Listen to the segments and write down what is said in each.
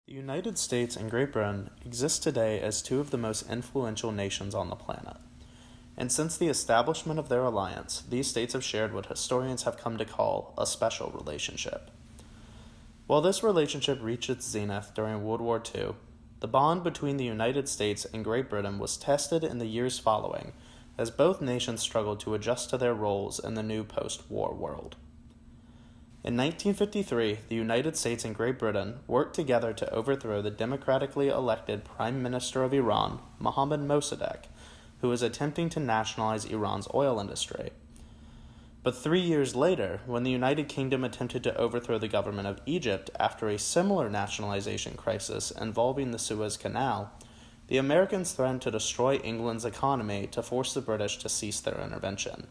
The United States and Great Britain exist today as two of the most influential nations on the planet. And since the establishment of their alliance, these states have shared what historians have come to call a special relationship. While this relationship reached its zenith during World War II, the bond between the United States and Great Britain was tested in the years following, as both nations struggled to adjust to their roles in the new post-war world. In 1953, the United States and Great Britain worked together to overthrow the democratically elected Prime Minister of Iran, Mohammad Mossadegh, who was attempting to nationalize Iran's oil industry. But 3 years later, when the United Kingdom attempted to overthrow the government of Egypt after a similar nationalization crisis involving the Suez Canal, the Americans threatened to destroy England's economy to force the British to cease their intervention.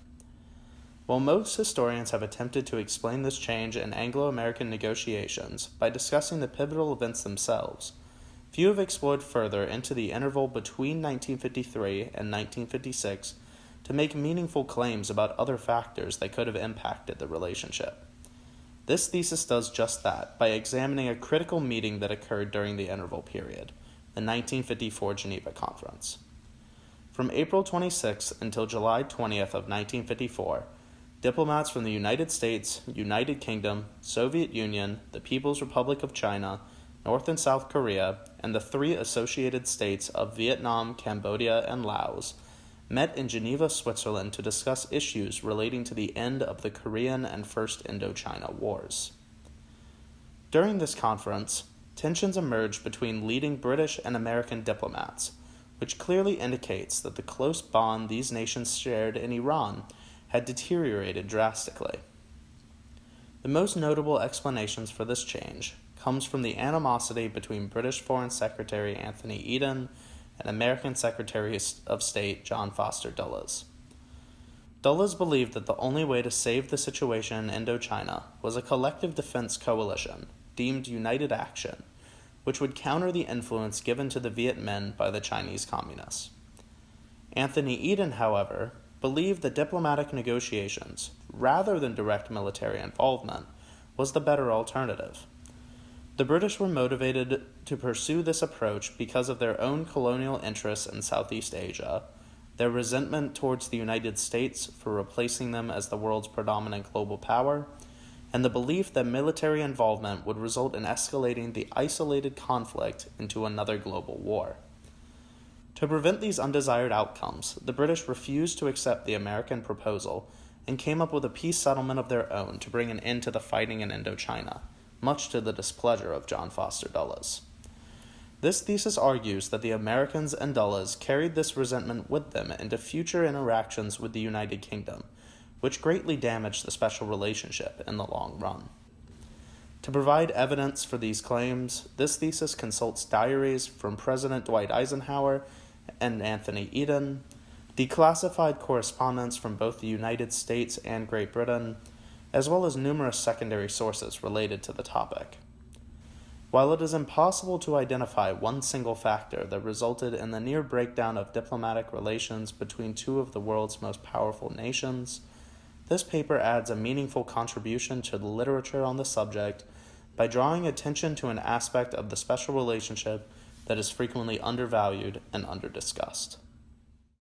While most historians have attempted to explain this change in Anglo-American negotiations by discussing the pivotal events themselves, few have explored further into the interval between 1953 and 1956 to make meaningful claims about other factors that could have impacted the relationship. This thesis does just that by examining a critical meeting that occurred during the interval period, the 1954 Geneva Conference. From April 26 until July 20th of 1954, diplomats from the United States, United Kingdom, Soviet Union, the People's Republic of China, North and South Korea, and the three associated states of Vietnam, Cambodia, and Laos met in Geneva, Switzerland to discuss issues relating to the end of the Korean and First Indochina Wars. During this conference, tensions emerged between leading British and American diplomats, which clearly indicates that the close bond these nations shared in Iran had deteriorated drastically. The most notable explanations for this change comes from the animosity between British Foreign Secretary Anthony Eden and American Secretary of State John Foster Dulles. Dulles believed that the only way to save the situation in Indochina was a collective defense coalition, deemed United Action, which would counter the influence given to the Viet Minh by the Chinese Communists. Anthony Eden, however, believed that diplomatic negotiations, rather than direct military involvement, was the better alternative. The British were motivated to pursue this approach because of their own colonial interests in Southeast Asia, their resentment towards the United States for replacing them as the world's predominant global power, and the belief that military involvement would result in escalating the isolated conflict into another global war. To prevent these undesired outcomes, the British refused to accept the American proposal and came up with a peace settlement of their own to bring an end to the fighting in Indochina, much to the displeasure of John Foster Dulles. This thesis argues that the Americans and Dulles carried this resentment with them into future interactions with the United Kingdom, which greatly damaged the special relationship in the long run. To provide evidence for these claims, this thesis consults diaries from President Dwight Eisenhower and Anthony Eden, declassified correspondence from both the United States and Great Britain, as well as numerous secondary sources related to the topic. While it is impossible to identify one single factor that resulted in the near breakdown of diplomatic relations between two of the world's most powerful nations, this paper adds a meaningful contribution to the literature on the subject by drawing attention to an aspect of the special relationship that is frequently undervalued and underdiscussed.